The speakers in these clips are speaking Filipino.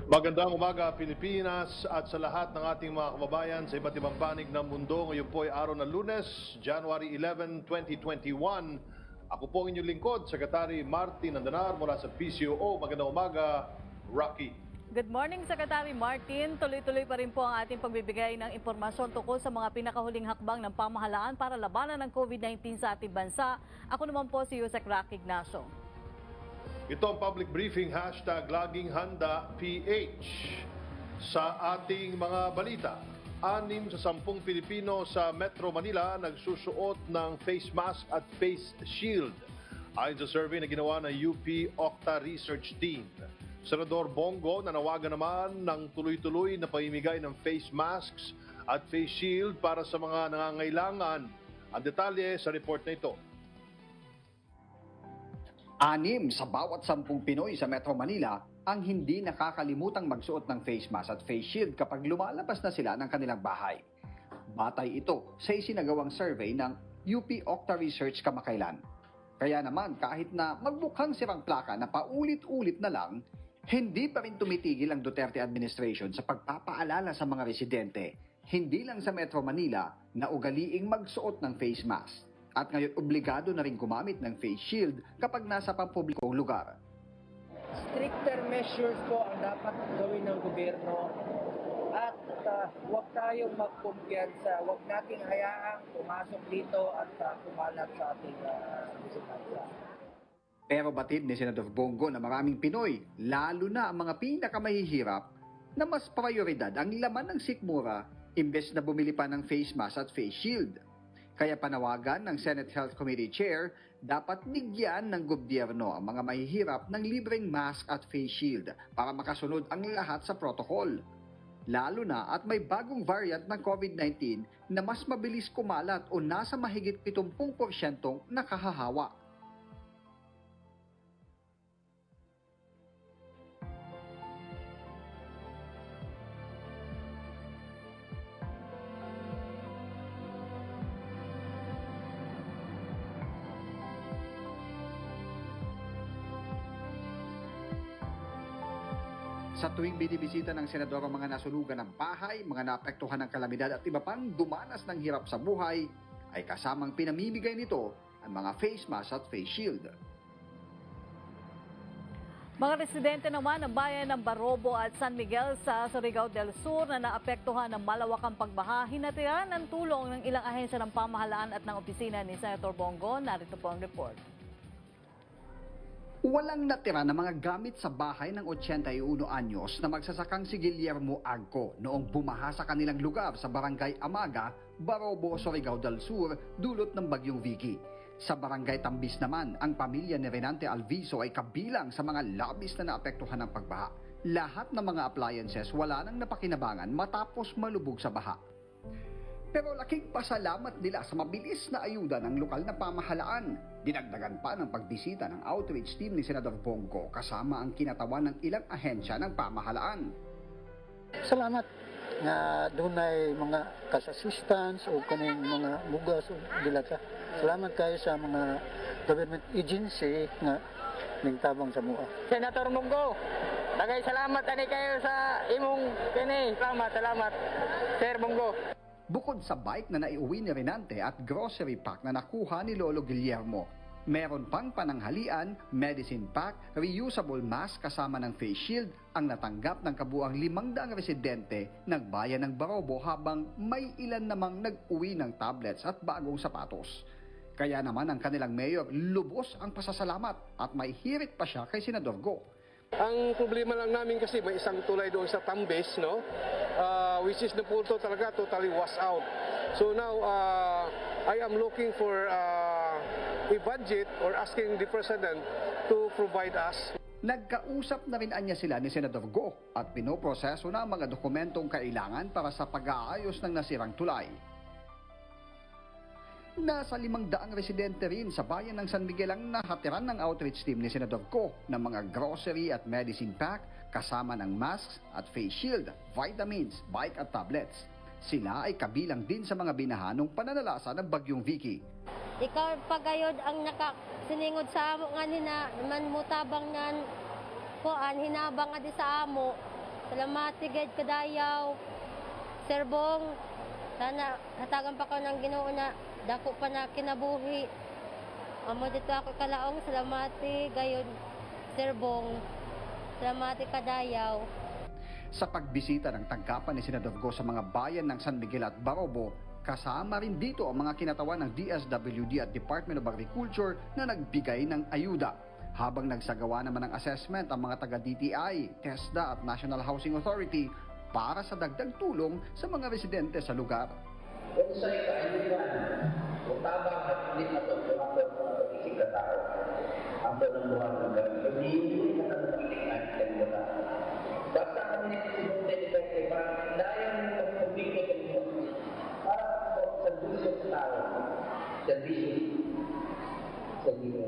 Magandang umaga Pilipinas at sa lahat ng ating mga kababayan sa iba't ibang panig ng mundo. Ngayon po ay araw ng Lunes, January 11, 2021. Ako po ang inyong lingkod, Secretary Martin Handa mula sa PCOO. Magandang umaga, Rocky. Good morning, Secretary Martin. Tuloy-tuloy pa rin po ang ating pagbibigay ng impormasyon tungkol sa mga pinakahuling hakbang ng pamahalaan para labanan ng COVID-19 sa ating bansa. Ako naman po si Yusek Rocky Ignacio. Ito ang public briefing, #laging Handa PH. Sa ating mga balita, 6 sa 10 Pilipino sa Metro Manila nagsusuot ng face mask at face shield. Ayon sa survey na ginawa ng UP Octa Research Team. Senador Bongo nanawagan naman ng tuloy-tuloy na pamimigay ng face masks at face shield para sa mga nangangailangan. Ang detalye sa report na ito. 6 sa bawat 10 Pinoy sa Metro Manila ang hindi nakakalimutang magsuot ng face mask at face shield kapag lumalabas na sila ng kanilang bahay. Batay ito sa isinagawang survey ng UP Octa Research kamakailan. Kaya naman kahit na magbukhang sirang plaka na paulit-ulit na lang, hindi pa rin tumitigil ang Duterte administration sa pagpapaalala sa mga residente, hindi lang sa Metro Manila, na ugaliing magsuot ng face mask. At ngayon obligado na rin gumamit ng face shield kapag nasa pampublikong lugar. Stricter measures po ang dapat gawin ng gobyerno at huwag tayong magkumpiyansa, huwag nating hayaang pumasok dito at kumalat sa ating bansa. Pero batid ni Senador Bongo na maraming Pinoy, lalo na ang mga pinakamahihirap, na mas prioridad ang laman ng sikmura imbes na bumili pa ng face mask at face shield. Kaya panawagan ng Senate Health Committee Chair, dapat bigyan ng gobyerno ang mga mahihirap ng libreng mask at face shield para makasunod ang lahat sa protocol. Lalo na at may bagong variant ng COVID-19 na mas mabilis kumalat o nasa mahigit 70% nakahahawa. Sa tuwing binibisita ng senador ang mga nasunugan ng bahay, mga naapektuhan ng kalamidad at iba pang dumanas ng hirap sa buhay, ay kasamang pinamimigay nito ang mga face mask at face shield. Mga residente naman ng bayan ng Barobo at San Miguel sa Surigao del Sur na naapektuhan ng malawakang pagbaha, hinatiran ng tulong ng ilang ahensya ng pamahalaan at ng opisina ni Senator Bongo. Narito po ang report. Walang natira na mga gamit sa bahay ng 81 anyos na magsasakang si Guillermo Agco noong bumaha sa kanilang lugar sa Barangay Amaga, Barobo, Surigao del Sur, dulot ng bagyong Vicky. Sa Barangay Tambis naman, ang pamilya ni Renante Alviso ay kabilang sa mga labis na naapektuhan ng pagbaha. Lahat ng mga appliances wala nang napakinabangan matapos malubog sa baha. Pero laking pasalamat nila sa mabilis na ayuda ng lokal na pamahalaan. Dinagdagan pa ng pagbisita ng outreach team ni Senador Bongo kasama ang kinatawan ng ilang ahensya ng pamahalaan. Salamat nga doon ay mga kas-assistance o kaning mga bugas o dilata. Salamat kayo sa mga government agency nga ningtabang sa mua. Senator Bongo, tagay salamat ani kayo sa imong kini. Salamat, Sir Bongo. Bukod sa bike na naiuwi ni Renante at grocery pack na nakuha ni Lolo Guillermo, meron pang pananghalian, medicine pack, reusable mask kasama ng face shield ang natanggap ng kabuang 500 residente ng bayan ng Barobo habang may ilan namang nag-uwi ng tablets at bagong sapatos. Kaya naman ang kanilang mayor lubos ang pasasalamat at may hirit pa siya kay Senador Go. Ang problema lang namin kasi may isang tulay doon sa Tambes, no? Which is the Pulto talaga totally washed out. So now I am looking for a budget or asking the President to provide us. Nagkausap na rin anya sila ni Senador Go at pinoproseso na ang mga dokumentong kailangan para sa pag-aayos ng nasirang tulay. Nasa 500 residente rin sa bayan ng San Miguel ang nahatiran ng outreach team ni Senador Go ng mga grocery at medicine pack kasama ng masks at face shield, vitamins, bike at tablets. Sila ay kabilang din sa mga binaha ng pananalasa ng bagyong Vicky. Ikaw pagayod ang nakasiningod sa amo nga nina man mutabang nan kuan hinabang adi sa amo Salamat tigad kadayaw. Sir Bong, sana hatagan pa ko ng Ginoo na dako pa na kinabuhi. Amo dito ako kalaong salamati gayon Sir Bong. Salamati kadayaw. Sa pagbisita ng tanggapan ni Senador Go sa mga bayan ng San Miguel at Barobo, kasama rin dito ang mga kinatawan ng DSWD at Department of Agriculture na nagbigay ng ayuda. Habang nagsagawa naman ng assessment ang mga taga-DTI, TESDA at National Housing Authority para sa dagdag tulong sa mga residente sa lugar. Kung sa ikaayuan, kung tabang at hindi na ito, kung ako isig na tao, ang ng buwan ng gano'n, hindi na ito nakikinig mo na. Basta kami nagsisimula nito, parang dayang magpumilo sa inyo, para sa servisyo sa tao, servisyo sa inyo.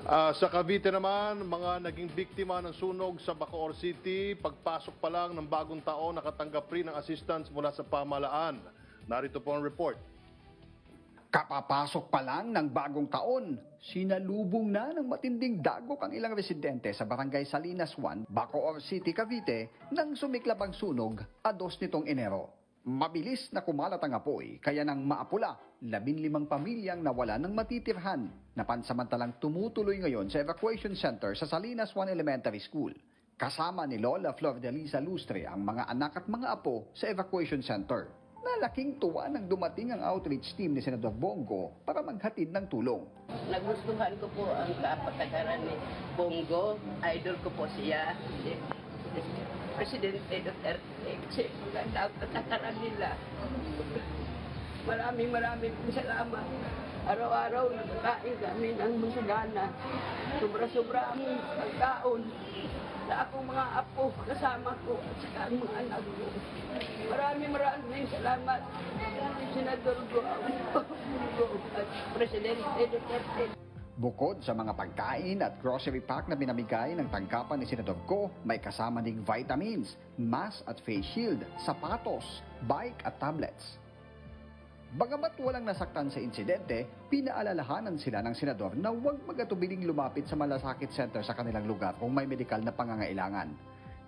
Sa Cavite naman, mga naging biktima ng sunog sa Bacoor City, pagpasok pa lang ng bagong taon, nakatanggap rin ng assistance mula sa pamahalaan. Narito po ang report. Kapapasok pa lang ng bagong taon, sinalubong na ng matinding dagok ang ilang residente sa Barangay Salinas 1, Bacoor City, Cavite nang sumiklab ang sunog 2 nitong Enero. Mabilis na kumalat ang apoy kaya nang maapula, 15 pamilyang nawala ng matitirhan na pansamantalang tumutuloy ngayon sa evacuation center sa Salinas 1 Elementary School. Kasama ni Lola Flor de Lisa Lustre ang mga anak at mga apo sa evacuation center. Malaking tuwa nang dumating ang outreach team ni Senador Bongo para maghatid ng tulong. Nagustuhan ko po ang kapatagaran ni Bongo. Idol ko po siya. Presidente Duterte. Kasi maganda ang patakaran nila. Maraming po salamat. Araw-araw nagkain kami ng masagana. Sobra-sobra ang pagkaon sa akong mga apo, kasama ko at saka ang mga anak ko. Maraming salamat. Senador Go at Presidente Duterte. Bukod sa mga pagkain at grocery pack na binamigay ng tanggapan ni Senador Go, may kasama ding vitamins, mask at face shield, sapatos, bike at tablets. Bagamat walang nasaktan sa insidente, pinaalalahanan sila ng senador na huwag magatubiling lumapit sa malasakit center sa kanilang lugar kung may medikal na pangangailangan.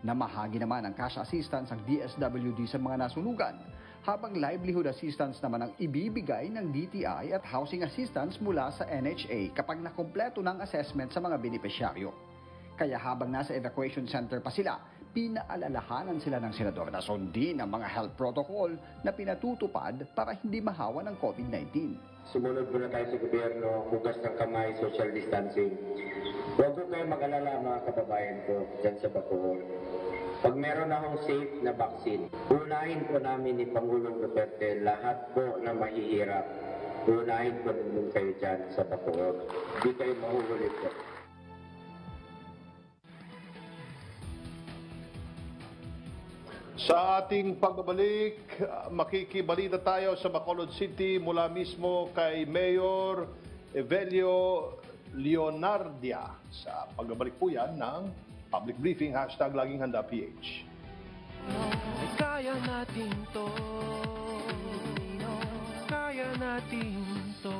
Namahagi naman ang cash assistance ang DSWD sa mga nasunugan, habang livelihood assistance naman ang ibibigay ng DTI at housing assistance mula sa NHA kapag nakumpleto ng assessment sa mga benepisyaryo. Kaya habang nasa evacuation center pa sila, pinaalalahanan sila ng senador na sundin ang mga health protocol na pinatutupad para hindi mahawa ng COVID-19. Sumunod muna tayo sa gobyerno, hugas ng kamay, social distancing. Huwag ko kayo mag-alala mga kababayan ko dyan sa Bacoor. Pag meron akong safe na vaccine, unahin po namin ni Pangulong Duterte lahat po na mahihirap. Unahin po namin kayo dyan sa Bacoor. Hindi kayo mahuhuli po. Sa ating pagbabalik, makikibalita tayo sa Bacolod City mula mismo kay Mayor Evelio Leonardia. Sa pagbabalik po yan ng public briefing, #LagingHandaPH. Kaya natin to. Kaya natin to.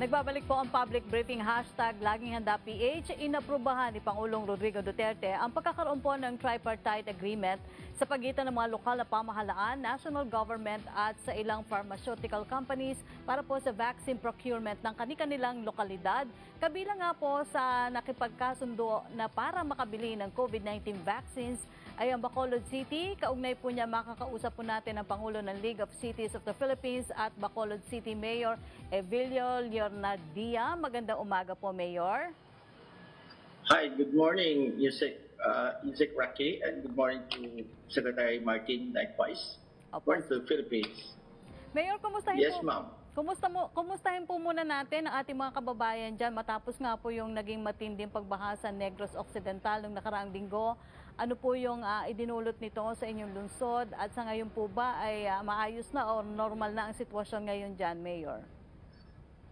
Nagbabalik po ang public briefing hashtag Laging Handa PH. Inaprubahan ni Pangulong Rodrigo Duterte ang pagkakaroon po ng tripartite agreement sa pagitan ng mga lokal na pamahalaan, national government at sa ilang pharmaceutical companies para po sa vaccine procurement ng kanilang lokalidad. Kabilang nga po sa nakipagkasundo na para makabili ng COVID-19 vaccines ay ang Bacolod City. Kaugnay po niya makakausap po natin ang Pangulo ng League of Cities of the Philippines at Bacolod City Mayor Evilio Leonardia. Magandang umaga po, Mayor. Hi, good morning, Yusek Raki, and good morning to Secretary Martin likewise. Opo. Morning to the Philippines. Mayor, kumustahin Yes, po? ma'am. Kumustahin po muna natin ang ating mga kababayan dyan matapos nga po yung naging matinding pagbaha sa Negros Occidental noong nakaraang linggo. Ano po yung idinulot nito sa inyong lungsod at sa ngayon po ba ay maayos na o normal na ang sitwasyon ngayon dyan, Mayor?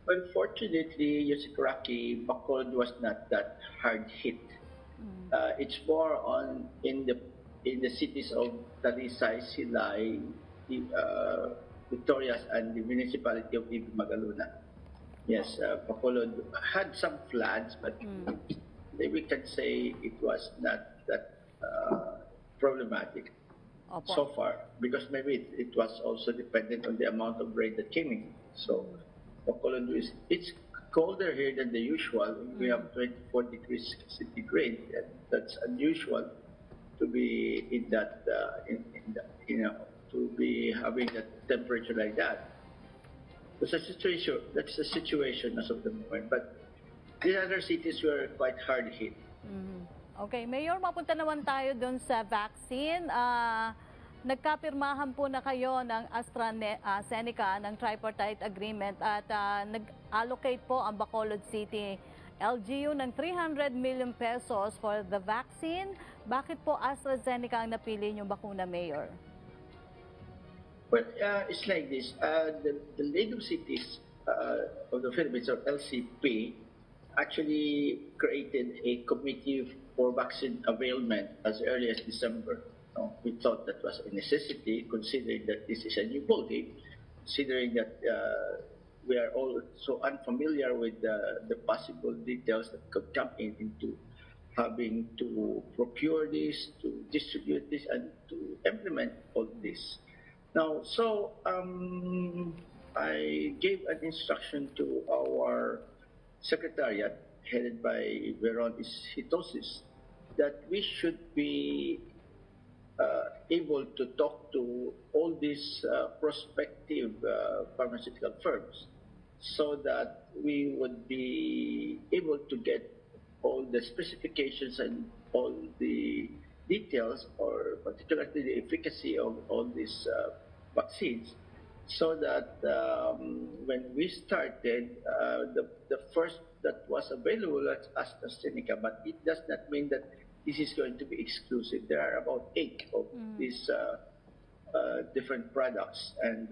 Unfortunately, Yusek Raki, Bacolod was not that hard hit. It's more on in the cities of Talisay, Silay, Victorias, and the municipality of Ibig Magaluna. Yes, Bacolod had some floods, but we can say it was not that problematic Opo. so far, because maybe it was also dependent on the amount of rain that came in. So, Bacolod it's colder here than the usual. We have 24 degrees centigrade, and that's unusual to be in that, to be having a temperature like that. That's the situation as of the moment. But the other cities were quite hard hit. Okay, Mayor, mapunta naman tayo doon sa vaccine. Nagkapirmahan po na kayo ng AstraZeneca ng tripartite agreement at nag-allocate po ang Bacolod City LGU ng 300 million pesos for the vaccine. Bakit po AstraZeneca ang napili niyong bakuna, Mayor? Well, it's like this. The League of Cities of the Philippines, or LCP, actually created a committee for vaccine availment as early as December. We thought that was a necessity, considering that this is a new body, considering that we are all so unfamiliar with the possible details that could come into having to procure this, to distribute this, and to implement all this. Now, so I gave an instruction to our secretariat, headed by Veron Hitosis, that we should be able to talk to all these prospective pharmaceutical firms so that we would be able to get all the specifications and all the details, or particularly the efficacy of all these vaccines, so that when we started, the first that was available was AstraZeneca, but it does not mean that this is going to be exclusive. There are about 8 of these different products, and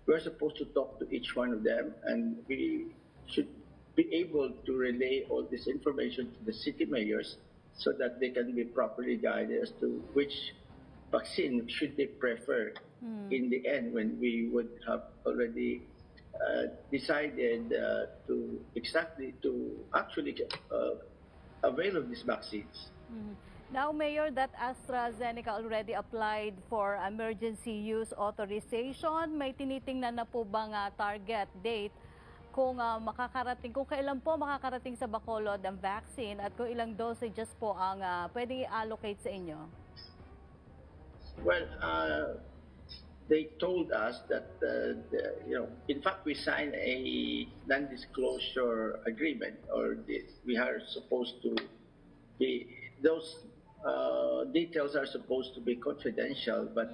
we're supposed to talk to each one of them, and we should be able to relay all this information to the city mayors so that they can be properly guided as to which vaccine should they prefer in the end, when we would have already decided to actually avail of these vaccines. Now, Mayor, that AstraZeneca already applied for emergency use authorization. May tinitingnan na po bang target date kung kung kailan po makakarating sa Bacolod ang vaccine at kung ilang dosages po ang pwedeng i-allocate sa inyo? Well, they told us that, in fact, we signed a non-disclosure agreement, or we are supposed to be, those details are supposed to be confidential, but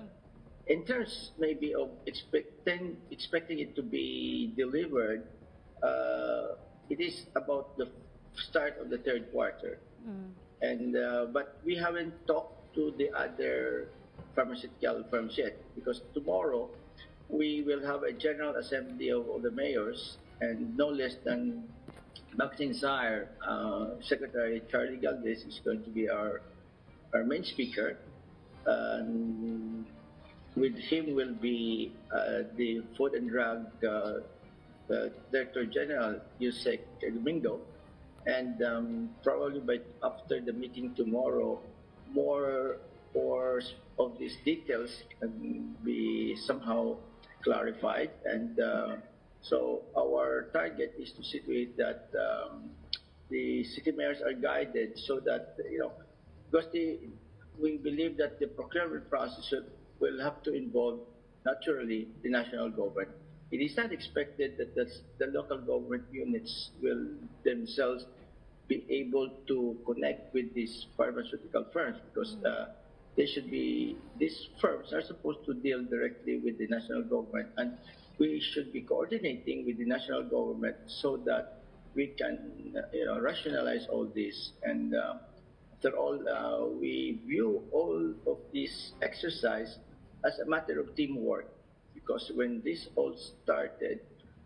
in terms maybe of expecting it to be delivered, it is about the start of the third quarter. And but we haven't talked to the other pharmaceutical firms yet, because tomorrow we will have a general assembly of all the mayors, and no less than Vaccine Czar, Secretary Charlie Galvez is going to be our main speaker. With him will be the Food and Drug Director General Yusek Domingo, and probably after the meeting tomorrow, more of these details can be somehow clarified. And so our target is to situate that the city mayors are guided so that, because we believe that the procurement process will have to involve naturally the national government. It is not expected that the local government units will themselves be able to connect with these pharmaceutical firms, because these firms are supposed to deal directly with the national government, and we should be coordinating with the national government so that we can rationalize all this. And after all, we view all of this exercise as a matter of teamwork, because when this all started,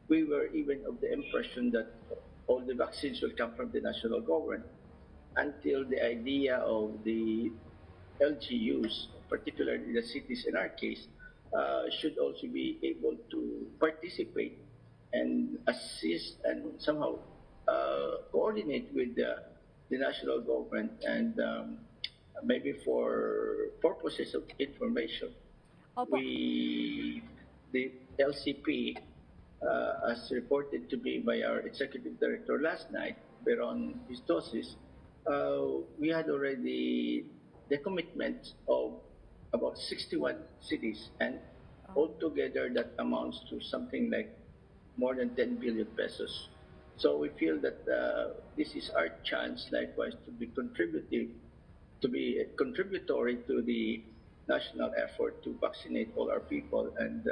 we were even of the impression that all the vaccines will come from the national government, until the idea of the LGUs, particularly the cities in our case, should also be able to participate and assist and somehow coordinate with the national government, and maybe for purposes of information. Opo. The LCP, as reported to me by our executive director last night, Beron Vistosis, we had already the commitment of about 61 cities, and altogether that amounts to something like more than 10 billion pesos. So we feel that this is our chance, likewise, to be contributory to the national effort to vaccinate all our people, and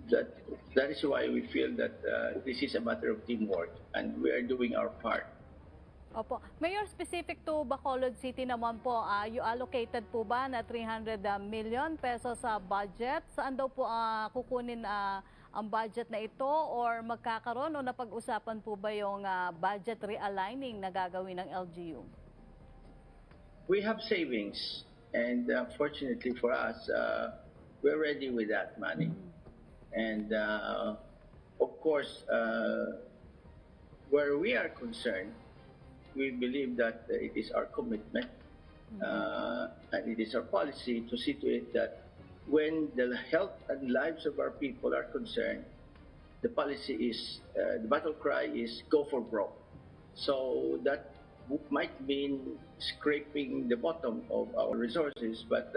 that is why we feel that this is a matter of teamwork, and we are doing our part. Opo. Mayor, specific to Bacolod City naman po, you allocated po ba na 300 million pesos sa budget? Saan daw po kukunin ang budget na ito, or magkakaroon o napag-usapan po ba yung budget realigning na gagawin ng LGU? We have savings, and fortunately for us, we're ready with that money. And of course, where we are concerned, we believe that it is our commitment and it is our policy to situate that when the health and lives of our people are concerned, the policy is, the battle cry is go for broke. So that might mean scraping the bottom of our resources, but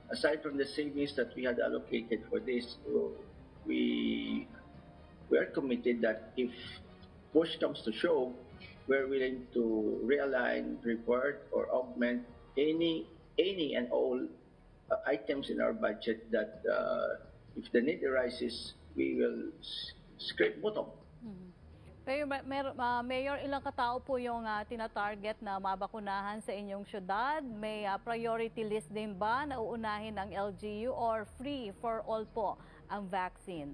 aside from the savings that we had allocated for this, we are committed that if push comes to shove, we're willing to realign, revert, or augment any and all items in our budget that if the need arises, we will scrape bottom. Mayor, ilang katao po yung tinatarget na mabakunahan sa inyong syudad? May priority list din ba na uunahin ang LGU, or free for all po ang vaccine?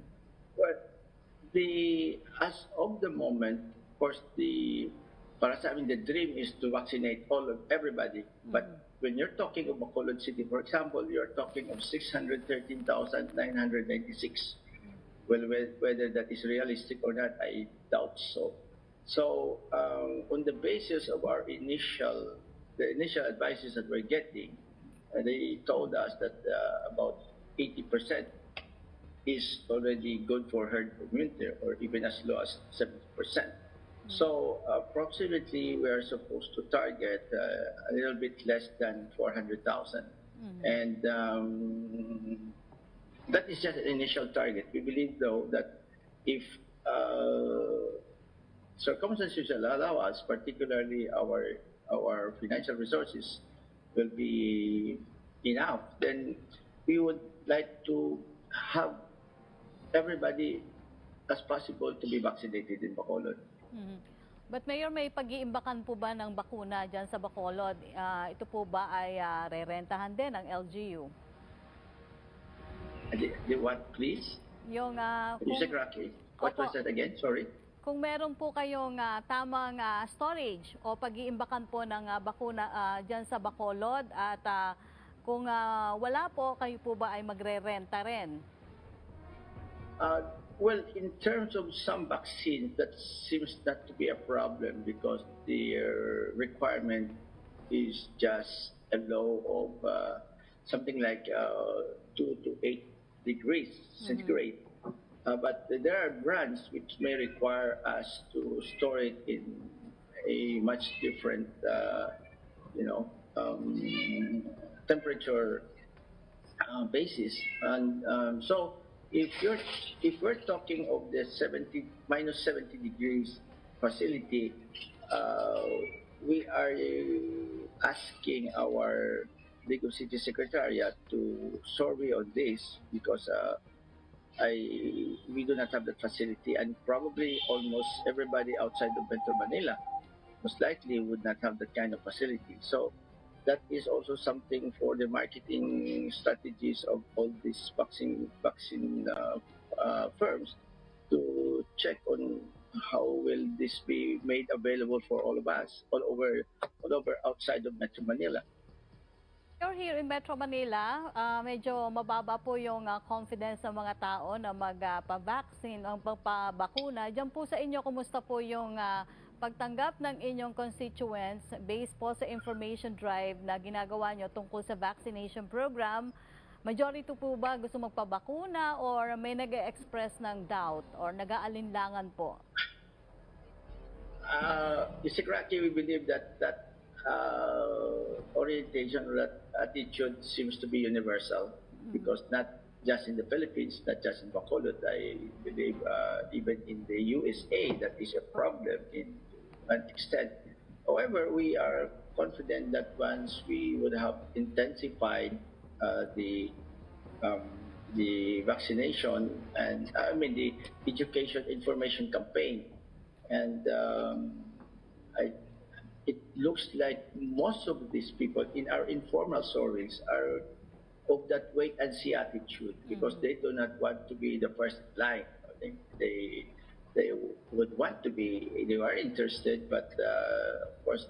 Well, as of the moment, of course, para sa amin, the dream is to vaccinate everybody. But when you're talking of Bacolod City, for example, you're talking of 613,996. Well, whether that is realistic or not, I doubt so. So, on the basis of the initial advices that we're getting, they told us that about 80% is already good for herd immunity, or even as low as 70%. So, approximately, we are supposed to target a little bit less than 400,000. And that is just an initial target. We believe, though, that if circumstances allow us, particularly our financial resources will be enough, then we would like to have everybody as possible to be vaccinated in Bacolod. But Mayor, may pag-iimbakan po ba ng bakuna dyan sa Bacolod? Ito po ba ay rerentahan din ng LGU? The what, please? Yung, Yusek Rocky, what was that again? Sorry. Kung meron po kayong tamang storage o pag-iimbakan po ng bakuna dyan sa Bacolod, at kung wala po, kayo po ba ay magre-renta rin? Well, in terms of some vaccines, that seems not to be a problem because their requirement is just a low of something like 2 to 8 degrees centigrade. But there are brands which may require us to store it in a much different, you know, temperature basis. And so if we're talking of the 70 minus 70 degrees facility, uh, we are asking our Legal City Secretariat to survey on this because we do not have that facility, and probably almost everybody outside of Metro Manila most likely would not have that kind of facility. So that is also something for the marketing strategies of all these vaccine firms to check on how will this be made available for all of us all over outside of Metro Manila. You're here in Metro Manila, medyo mababa po yung confidence ng mga tao na magpa-vaccine, ang pagpabakuna. Diyan po sa inyo, kumusta po yung pagtanggap ng inyong constituents based po sa information drive na ginagawa nyo tungkol sa vaccination program? Majority po ba gusto magpabakuna or may nag-express ng doubt or nag-aalinlangan po? Secretly, we believe that orientation or that attitude seems to be universal because not just in the Philippines, not just in Bacolod, I believe even in the USA that is a problem in an extent. However, we are confident that once we would have intensified the um, the vaccination and the education information campaign, and I it looks like most of these people in our informal surveys are of that wait and see attitude because they do not want to be the first line. I think they would want to be, they are interested, but of course,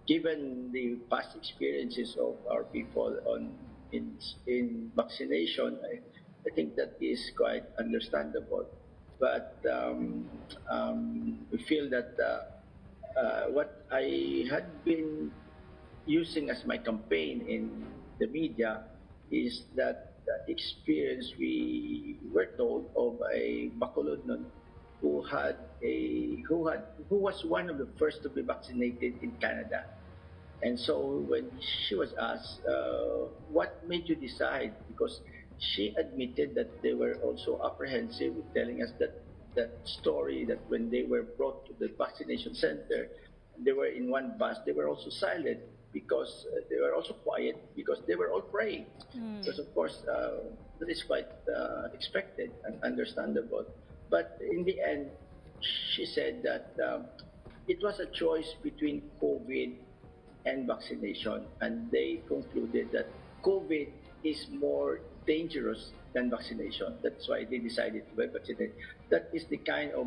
given the past experiences of our people in vaccination, I think that is quite understandable. But we feel that what I had been using as my campaign in the media is that experience we were told of a Bacolodnon who was one of the first to be vaccinated in Canada. And so when she was asked, what made you decide? Because she admitted that they were also apprehensive, telling us that story that when they were brought to the vaccination center, they were in one bus, they were also silent because they were also quiet because they were all praying. Because of course, that is quite expected and understandable. But in the end, she said that it was a choice between COVID and vaccination, and they concluded that COVID is more dangerous than vaccination. That's why they decided to vaccinate. That is the kind of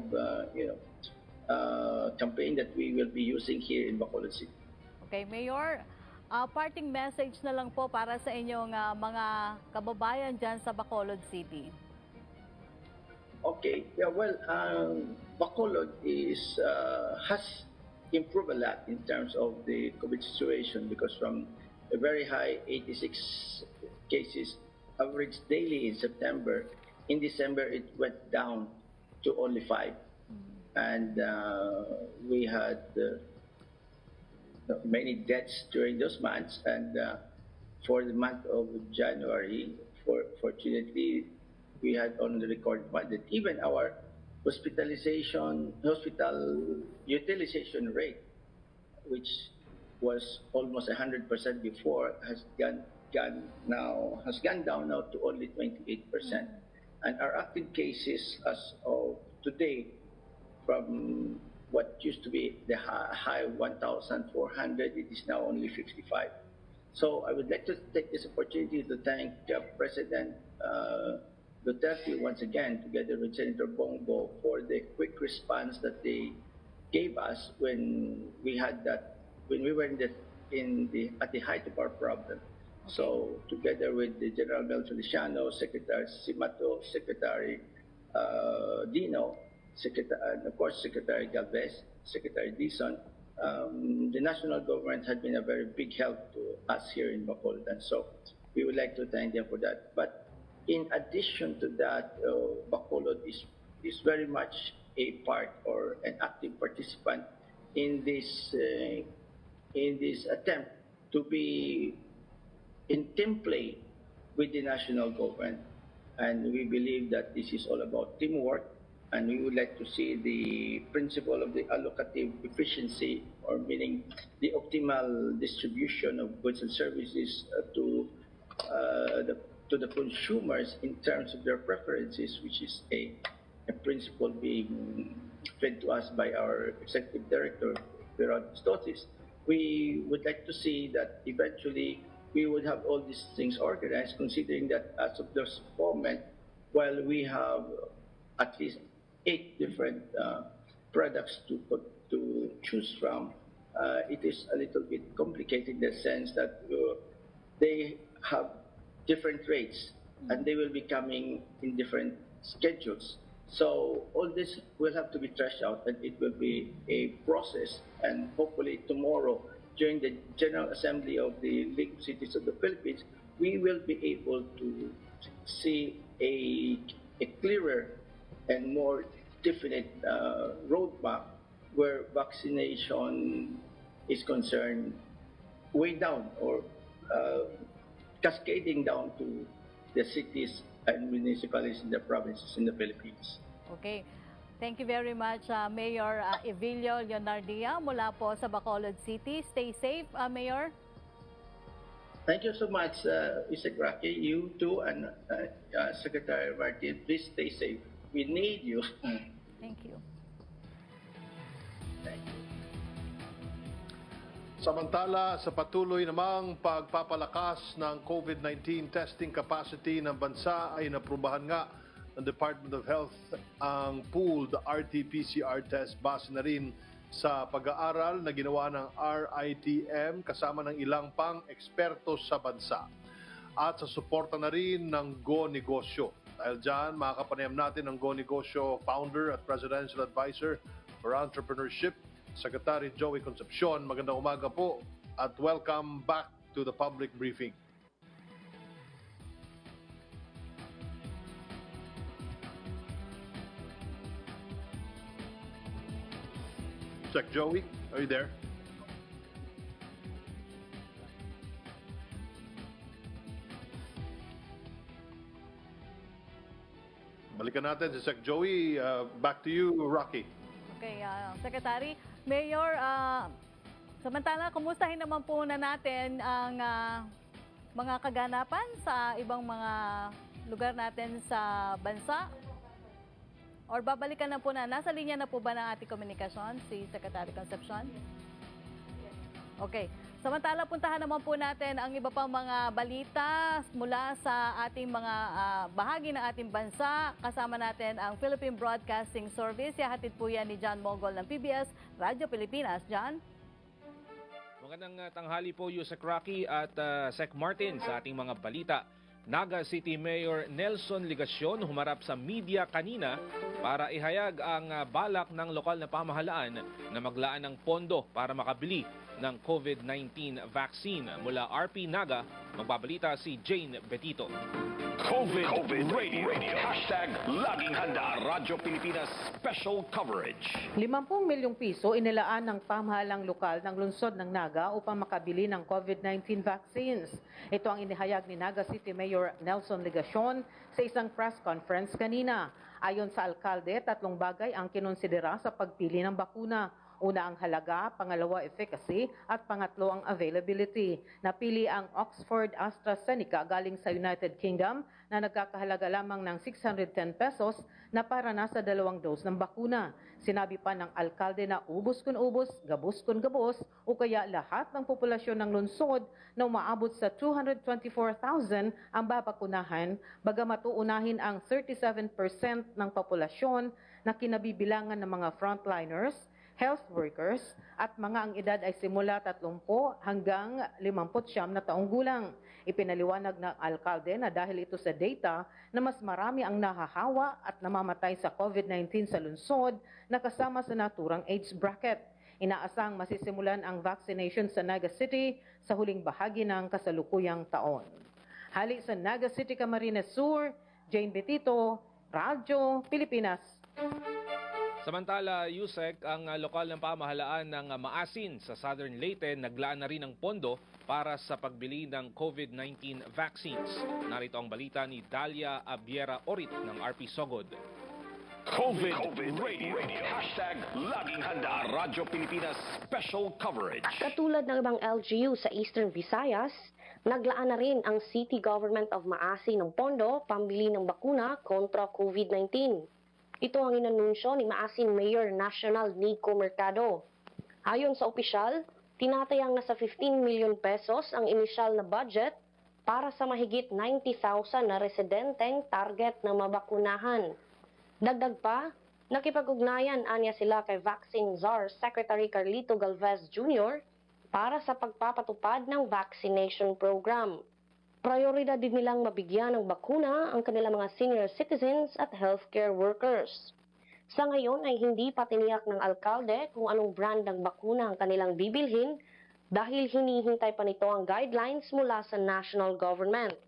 campaign that we will be using here in Bacolod City. Okay, Mayor, parting message na lang po para sa inyong mga kababayan dyan sa Bacolod City. Okay, yeah, well, Bacolod has improved a lot in terms of the COVID situation because from a very high 86 cases average daily in September, in December it went down to only 5. And we had many deaths during those months. And for the month of January, fortunately, we had only recorded one. That even our hospital utilization rate, which was almost 100% before, has gone down now to only 28%. And our active cases as of today, from what used to be the high 1,400, it is now only 55. So I would like to take this opportunity to thank President Duterte once again, together with Senator Bongo, for the quick response that they gave us when we had that, when we were at the height of our problem. So together with the General Mel Feliciano, Secretary Simato, Secretary Dino, and of course Secretary Galvez, Secretary Dizon, the national government had been a very big help to us here in Bacolod, and so we would like to thank them for that. But in addition to that, Bacolod is very much a part or an active participant in this attempt to be in team play with the national government. And we believe that this is all about teamwork, and we would like to see the principle of the allocative efficiency, or meaning the optimal distribution of goods and services to the consumers in terms of their preferences, which is a principle being fed to us by our executive director, Gerard Stotis. We would like to see that eventually we would have all these things organized, considering that as of this moment, while we have at least 8 different products to choose from, it is a little bit complicated in the sense that they have different rates and they will be coming in different schedules. So all this will have to be trashed out, and it will be a process, and hopefully tomorrow during the General Assembly of the League of Cities of the Philippines, we will be able to see a clearer and more definite roadmap where vaccination is concerned, way down or cascading down to the cities and municipalities in the provinces in the Philippines. Okay. Thank you very much, Mayor Evilio Leonardia mula po sa Bacolod City. Stay safe, Mayor. Thank you so much, Mr. Rocky. You too, and Secretary Martin. Please stay safe. We need you. Thank you. Thank you. Samantala, sa patuloy namang pagpapalakas ng COVID-19 testing capacity ng bansa ay naprubahan nga ng Department of Health ang pooled RT-PCR test base na rin sa pag-aaral na ginawa ng RITM kasama ng ilang pang eksperto sa bansa at sa suporta na rin ng Go Negosyo. Dahil dyan, makakapanayam natin ang Go Negosyo founder at presidential advisor for entrepreneurship, Secretary Joey Concepcion. Magandang umaga po at welcome back to the public briefing. Sec Joey, are you there? Balikan natin si Sec Joey. Back to you, Rocky. Okay, Secretary. Mayor, samantala, kumustahin naman po na natin ang mga kaganapan sa ibang mga lugar natin sa bansa? Or babalikan na po nasa linya na po ba ng ating komunikasyon si Secretary Concepcion? Okay. Samantala, puntahan naman po natin ang iba pang mga balita mula sa ating mga bahagi ng ating bansa. Kasama natin ang Philippine Broadcasting Service. Yahatid po yan ni John Mogol ng PBS Radyo Pilipinas. John? Magandang tanghali po, Yusek Rocky at Sec Martin sa ating mga balita. Naga City Mayor Nelson Ligacion humarap sa media kanina para ihayag ang balak ng lokal na pamahalaan na maglaan ng pondo para makabili ng COVID-19 vaccine. Mula RP Naga, magbabalita si Jane Betito. COVID Radio. Hashtag Laging Handa. Radyo Pilipinas Special Coverage. 50 milyong piso inilaan ng pamahalang lokal ng lungsod ng Naga upang makabili ng COVID-19 vaccines. Ito ang inihayag ni Naga City Mayor Nelson Ligacion sa isang press conference kanina. Ayon sa alkalde, 3 bagay ang kinonsidera sa pagpili ng bakuna. Una ang halaga, pangalawa efficacy, at pangatlo ang availability. Napili ang Oxford AstraZeneca galing sa United Kingdom na nagkakahalaga lamang ng 610 pesos na para nasa 2 dose ng bakuna. Sinabi pa ng alkalde na ubos kun ubos, gabos kun gabos, o kaya lahat ng populasyon ng lungsod na umaabot sa 224,000 ang babakunahan, bagamat uunahin ang 37% ng populasyon na kinabibilangan ng mga frontliners, health workers at mga ang edad ay simula 30 hanggang 59 na taong gulang. Ipinaliwanag ng alkalde na dahil ito sa data na mas marami ang nahahawa at namamatay sa COVID-19 sa lungsod na kasama sa naturang age bracket. Inaasang masisimulan ang vaccination sa Naga City sa huling bahagi ng kasalukuyang taon. Hali sa Naga City, Camarines Sur, Jane Betito, Radyo Pilipinas. Samantala, Yusek, ang lokal ng pamahalaan ng Maasin sa Southern Leyte naglaan na rin ng pondo para sa pagbili ng COVID-19 vaccines. Narito ang balita ni Dalia Abiera Orit ng RP Sogod. COVID Radio. Hashtag Laging Handa. Radyo Pilipinas Special Coverage. Katulad ng ibang LGU sa Eastern Visayas, naglaan na rin ang City Government of Maasin ng pondo pambili ng bakuna kontra COVID-19. Ito ang inanunsyo ni Maasin Mayor National Nico Mercado. Ayon sa opisyal, tinatayang nasa 15 million pesos ang inisyal na budget para sa mahigit 90,000 na residenteng target na mabakunahan. Dagdag pa, nakipag-ugnayan anya sila kay Vaccine Czar Secretary Carlito Galvez Jr. para sa pagpapatupad ng vaccination program. Prioridad din nilang mabigyan ng bakuna ang kanilang mga senior citizens at healthcare workers. Sa ngayon ay hindi pa tiniyak ng alkalde kung anong brand ng bakuna ang kanilang bibilhin dahil hinihintay pa nito ang guidelines mula sa national government.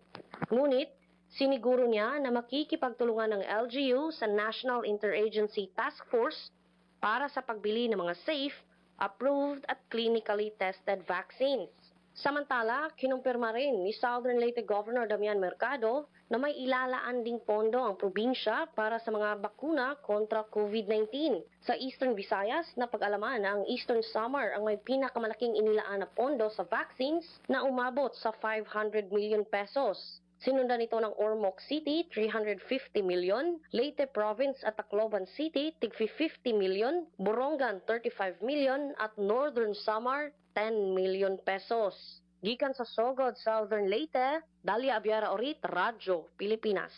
Ngunit, siniguro niya na makikipagtulungan ng LGU sa National Interagency Task Force para sa pagbili ng mga safe, approved at clinically tested vaccines. Samantala, kinumpirma rin ni Southern Leyte Governor Damian Mercado na may ilalaan ding pondo ang probinsya para sa mga bakuna kontra COVID-19. Sa Eastern Visayas, napag-alaman na ang Eastern Samar ang may pinakamalaking inilaan na pondo sa vaccines na umabot sa 500 million pesos. Sinundan ito ng Ormoc City, 350 million, Leyte Province at Tacloban City, tig 50 million, Borongan, 35 million at Northern Samar, 10 million pesos. Gikan sa Sogod, Southern Leyte, Dalia Abiara Orit, Radyo Pilipinas.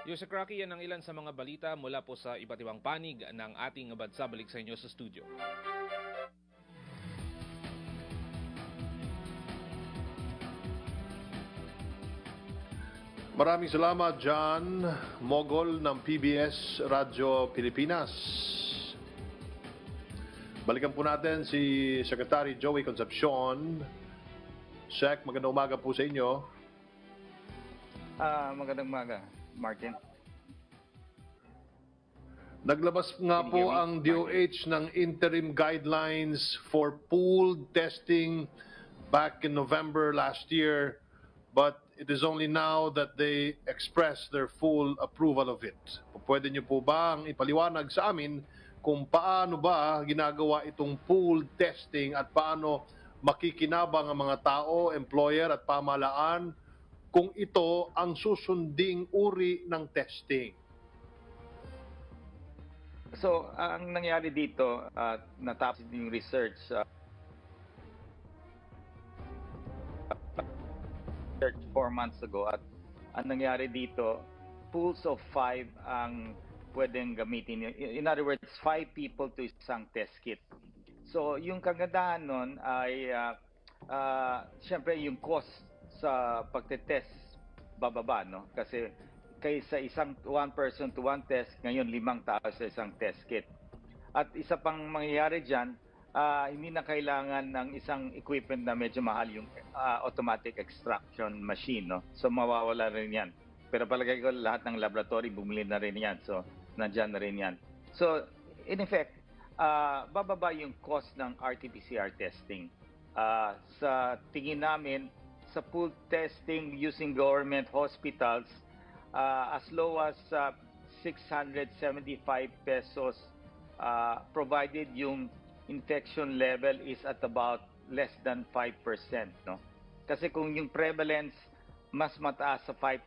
Yusek Rocky, yan ang ilan sa mga balita mula po sa iba't ibang panig ng ating badsabalik sa inyo sa studio. Maraming salamat, John Mogol ng PBS Radyo Pilipinas. Balikan po natin si Secretary Joey Concepcion. Sec, magandang umaga po sa inyo. Magandang umaga, Martin. Naglabas nga po ang DOH ng interim guidelines for pooled testing back in November last year, but it is only now that they express their full approval of it. Pwede niyo po ba ang ipaliwanag sa amin kung paano ba ginagawa itong pooled testing at paano makikinabang ang mga tao, employer at pamahalaan kung ito ang susunding uri ng testing? So, ang nangyari dito, natapos yung research 4 months ago, at ang nangyari dito, pools of 5 ang pwedeng gamitin. In other words, 5 people to isang test kit. So, yung kagandahan nun ay, syempre, yung cost sa pagtetest bababa, no? Kasi kaysa one person to one test, ngayon 5 tao sa isang test kit. At isa pang mangyayari dyan, hindi na kailangan ng isang equipment na medyo mahal, yung automatic extraction machine, no? So, mawawala rin yan. Pero palagay ko lahat ng laboratory bumili na rin yan. So, nandyan na rin yan. So, in effect, bababa yung cost ng RT-PCR testing. Sa tingin namin, sa pool testing using government hospitals, as low as 675 pesos, provided yung infection level is at about less than 5%. No? Kasi kung yung prevalence mas mataas sa 5%,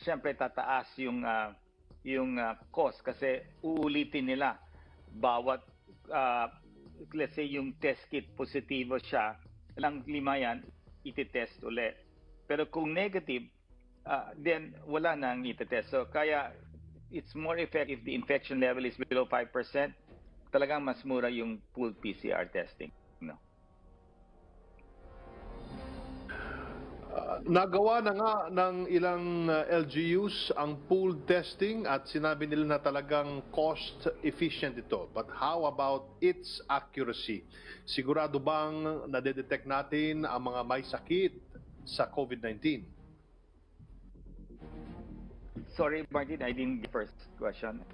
syempre tataas yung cost kasi uulitin nila bawat let's say yung test kit positibo siya, lang 5 yan, iti-test ulit. Pero kung negative, then wala nang iti-test. So kaya it's more effective if the infection level is below 5%, talagang mas mura yung pooled PCR testing. No? Nagawa na nga ng ilang LGUs ang pooled testing at sinabi nila na talagang cost efficient ito. But how about its accuracy? Sigurado bang nadedetect natin ang mga may sakit sa COVID-19? Sorry, Martin, I didn't get the first question.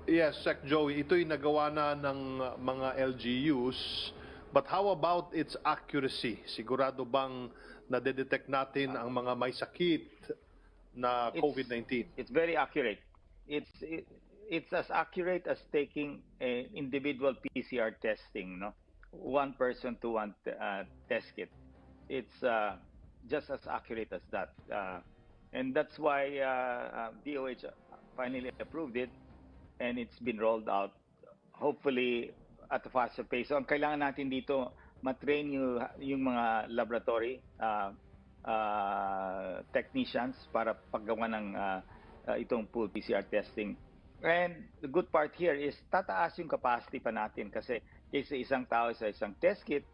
Yes, Sec Joey, ito'y nagawa na ng mga LGUs. But how about its accuracy? Sigurado bang nadedetect natin ang mga may sakit na COVID-19? It's very accurate. It's as accurate as taking a individual PCR testing, no? One person to one test kit. It's just as accurate as that. And that's why DOH finally approved it, and it's been rolled out, hopefully at a faster pace. So ang kailangan natin dito, matrain yung mga laboratory technicians para paggawa ng itong pool PCR testing. And the good part here is tataas yung capacity pa natin kasi kaysa isang tao sa isang test kit,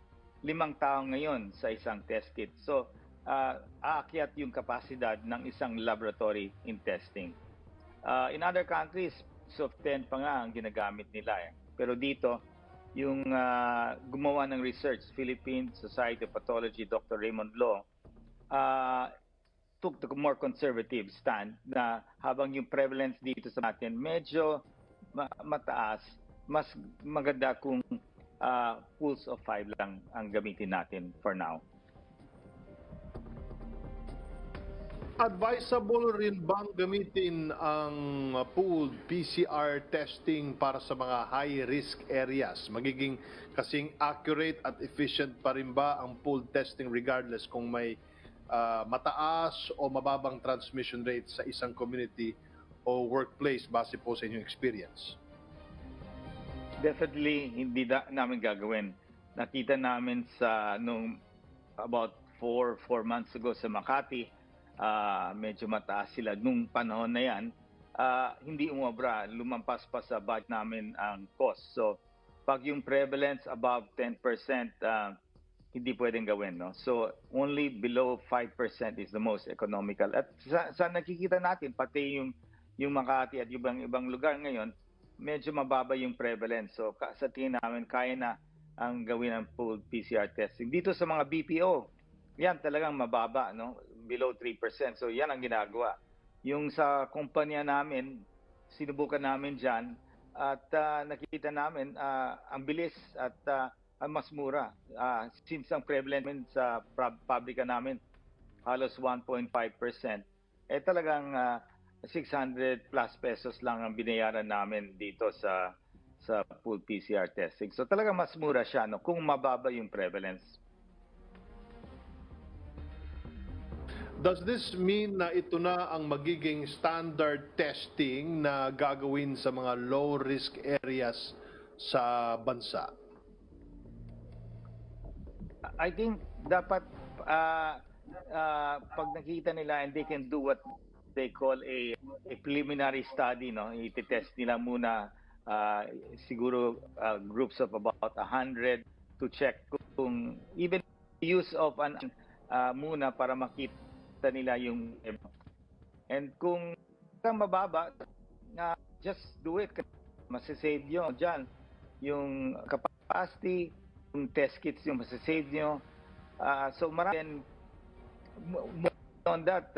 5 tao ngayon sa isang test kit. So aakyat yung kapasidad ng isang laboratory in testing. In other countries, soft 10 pa nga ang ginagamit nila eh. Pero dito, yung gumawa ng research, Philippine Society of Pathology, Dr. Raymond Lo, took the more conservative stand na habang yung prevalence dito sa atin medyo mataas, mas maganda kung pools of 5 lang ang gamitin natin for now. Advisable rin bang gamitin ang pooled PCR testing para sa mga high-risk areas? Magiging kasing accurate at efficient pa rin ba ang pooled testing regardless kung may mataas o mababang transmission rate sa isang community o workplace base po sa inyong experience? Definitely hindi namin gagawin. Nakita namin sa nung about 4 months ago sa Makati, medyo mataas sila nung panahon na yan, hindi umabra, lumampas pa sa budget namin ang cost. So pag yung prevalence above 10%, hindi pwedeng gawin, no? So only below 5% is the most economical. At sa nakikita natin, pati yung Makati at yung ibang lugar ngayon, medyo mababa yung prevalence. So sa tingin namin, kaya na ang gawin ng pooled PCR testing. Dito sa mga BPO, yan talagang mababa, no? Below 3%. So yan ang ginagawa. Yung sa kumpanya namin, sinubukan namin dyan at nakikita namin ang bilis at mas mura. Since ang prevalence sa pabrika namin halos 1.5%, talagang 600 plus pesos lang ang binayaran namin dito sa pool PCR testing. So talagang mas mura siya, no, kung mababa yung prevalence. Does this mean na ito na ang magiging standard testing na gagawin sa mga low-risk areas sa bansa? I think dapat pag nakita nila and they can do what they call a preliminary study, no? I-test nila muna siguro groups of about 100 to check kung even use of an muna para makita nila yung, and kung mababa, just do it. Masasave nyo dyan yung capacity, yung test kits yung masasave nyo. So marami on that,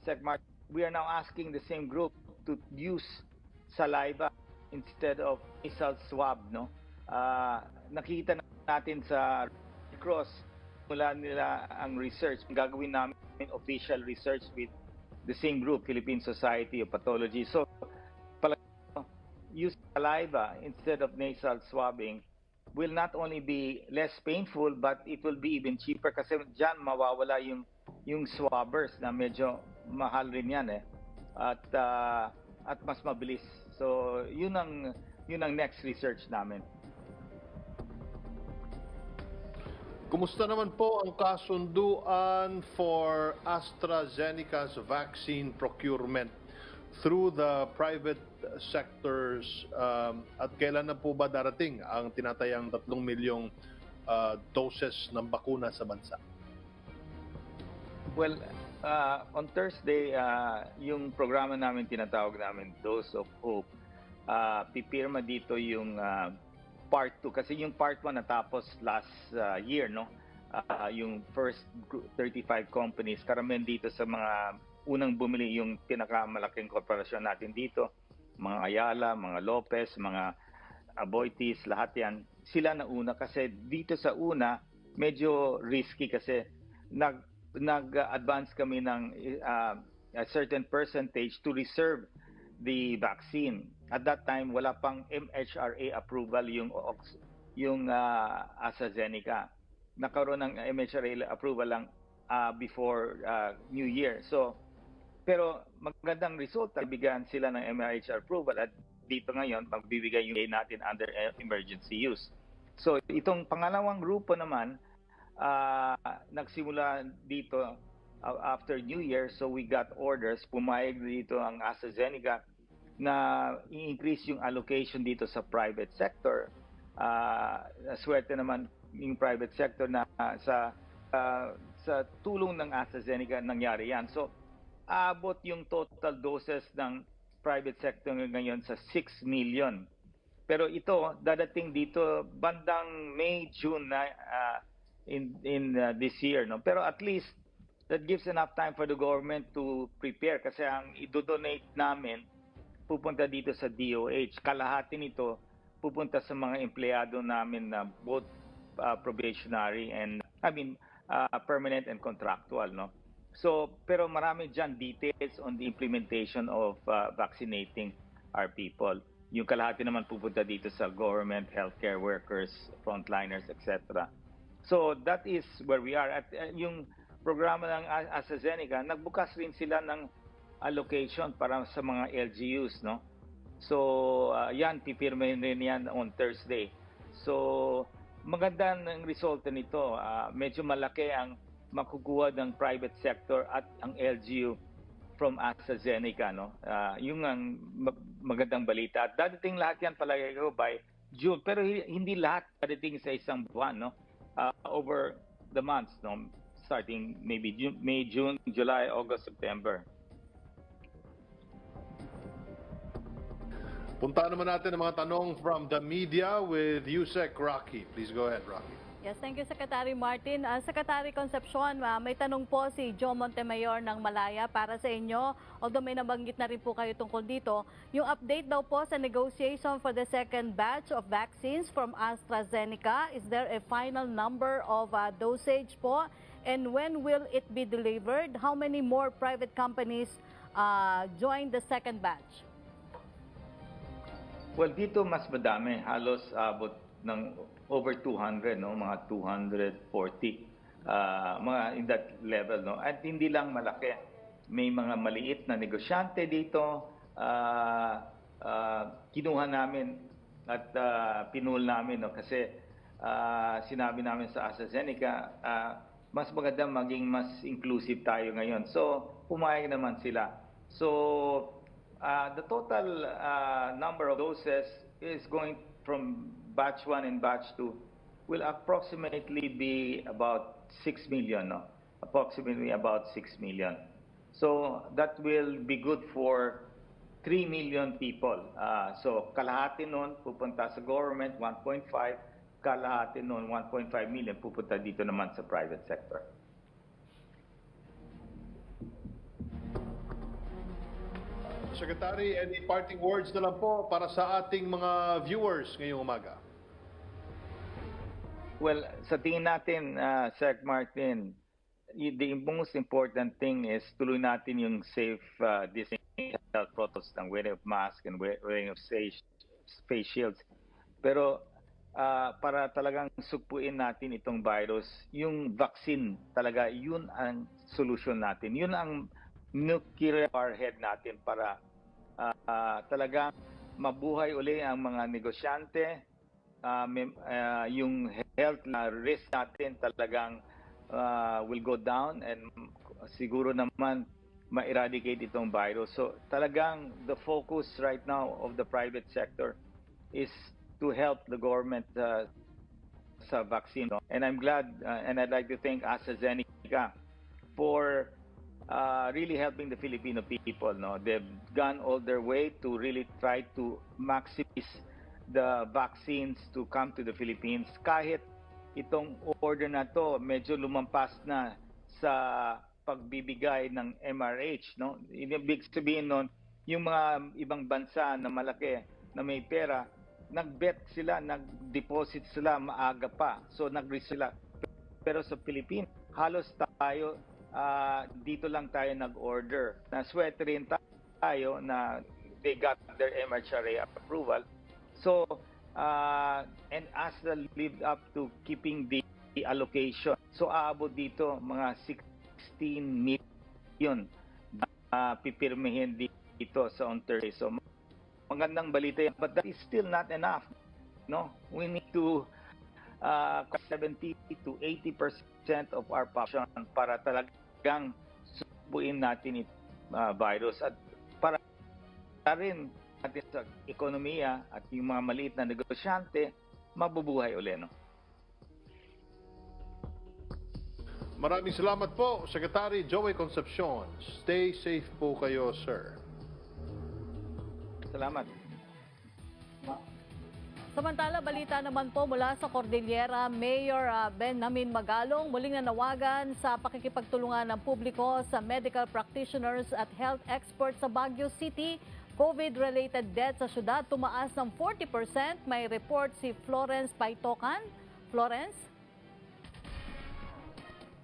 Sec Mark, we are now asking the same group to use saliva instead of nasal swab, no? Nakita natin sa Red Cross, mula nila ang research, gagawin namin official research with the same group, Philippine Society of Pathology. So, use saliva instead of nasal swabbing will not only be less painful, but it will be even cheaper kasi dyan mawawala yung swabbers na medyo mahal rin yan at mas mabilis. So, yun ang next research namin. Kumusta naman po ang kasunduan for AstraZeneca's vaccine procurement through the private sectors at kailan na po ba darating ang tinatayang 3 milyong doses ng bakuna sa bansa? Well, on Thursday, yung programa namin tinatawag namin Dose of Hope, pipirma dito yung part 2 kasi yung part 1 natapos last year, no? Yung first 35 companies, karamihan dito sa mga unang bumili yung pinakamalaking korporasyon natin dito, mga Ayala, mga Lopez, mga Aboitiz, lahat yan. Sila na una kasi dito sa una medyo risky kasi nag-advance kami ng a certain percentage to reserve the vaccine. At that time, wala pang MHRA approval yung AstraZeneca. Nakaroon ng MHRA approval lang before New Year. So, pero magandang result, bigyan sila ng MHRA approval at dito ngayon, magbibigay yung natin under emergency use. So, itong pangalawang grupo naman, nagsimula dito after New Year, so we got orders, pumayag dito ang AstraZeneca na i-increase yung allocation dito sa private sector. Swerte naman yung private sector na sa tulong ng AstraZeneca nangyari yan. So, abot yung total doses ng private sector ngayon sa 6 million. Pero ito, dadating dito bandang May, June na in this year, no? Pero at least that gives enough time for the government to prepare kasi ang i-donate namin pupunta dito sa DOH. Kalahati nito pupunta sa mga empleyado namin na both probationary and permanent and contractual, no? So, pero marami dyan details on the implementation of vaccinating our people. Yung kalahati naman pupunta dito sa government, healthcare workers, frontliners, etc. So that is where we are. At yung programa ng AstraZeneca, nagbukas rin sila ng allocation para sa mga LGUs, no? So yan, pipirmahin rin yan on Thursday. So maganda ng resulta nito. Medyo malaki ang makukuha ng private sector at ang LGU from AstraZeneca, no? Yung ang magandang balita. At dadating lahat yan palagay ko by June. Pero hindi lahat dadating sa isang buwan, no? Over the months, no? Starting maybe May, June, July, August, September. Punta naman natin ang mga tanong from the media with Yusek Rocky. Please go ahead, Rocky. Yes, thank you, Secretary Martin. Secretary Concepcion, may tanong po si Joe Montemayor ng Malaya para sa inyo. Although may nabanggit na rin po kayo tungkol dito, yung update daw po sa negotiation for the second batch of vaccines from AstraZeneca. Is there a final number of dosage po? And when will it be delivered? How many more private companies joined the second batch? Well, dito mas madami. Halos abot ng over 200, no? Mga 240, mga in that level, no? At hindi lang malaki. May mga maliit na negosyante dito. Kinuha namin at pinul namin, no? Kasi sinabi namin sa AstraZeneca, mas maganda maging mas inclusive tayo ngayon. So, pumayag naman sila. So, the total number of doses is going from batch 1 and batch 2 will approximately be about 6 million, no? Approximately about 6 million. So that will be good for 3 million people. So kalahati nun pupunta sa government, 1.5, kalahati nun 1.5 million pupunta dito naman sa private sector. Secretary, any parting words na lang po para sa ating mga viewers ngayong umaga? Well, sa tingin natin, Sec Martin, the most important thing is tuloy natin yung safe distancing health protocols ng wearing of mask and wearing of face shields. Pero para talagang sugpuin natin itong virus, yung vaccine talaga, yun ang solution natin. Yun ang nuclear warhead natin para talagang mabuhay uli ang mga negosyante. Yung health na risk natin talagang will go down and siguro naman ma-eradicate itong virus. So talagang the focus right now of the private sector is to help the government sa vaccine. No? And I'm glad and I'd like to thank AstraZeneca for really helping the Filipino people. No? They've gone all their way to really try to maximize the vaccines to come to the Philippines. Kahit itong order na to medyo lumampas na sa pagbibigay ng MRH. No? Ibig sabihin nun, yung mga ibang bansa na malaki na may pera, nag-bet sila, nag-deposit sila maaga pa. So nag-risk sila. Pero sa Pilipinas, halos tayo, dito lang tayo nag-order. Naswerte rin tayo na they got their MHRA approval. So, and Astra lived up to keeping the allocation. So, aabot dito mga 16 million pipirmihin dito sa Ontario. So, magandang balita yan. But that is still not enough. No? We need to 70 to 80% of our population para talagang subuin natin ito virus at para rin natin sa ekonomiya at yung mga maliit na negosyante mabubuhay uli. No? Maraming salamat po, Secretary Joey Concepcion. Stay safe po kayo, sir. Salamat. Samantala, balita naman po mula sa Cordillera, Mayor Benjamin Magalong muling nanawagan sa pakikipagtulungan ng publiko sa medical practitioners at health experts sa Baguio City. COVID-related deaths sa syudad tumaas ng 40%. May report si Florence Paitocan. Florence?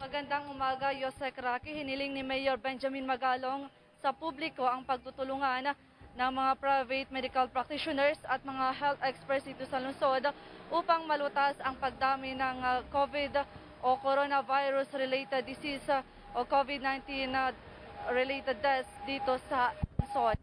Magandang umaga, Yosek Rocky. Hiniling ni Mayor Benjamin Magalong sa publiko ang pagtutulungan ng mga private medical practitioners at mga health experts dito sa lungsod upang malutas ang pagdami ng COVID o coronavirus-related disease o COVID-19 related deaths dito sa lungsod.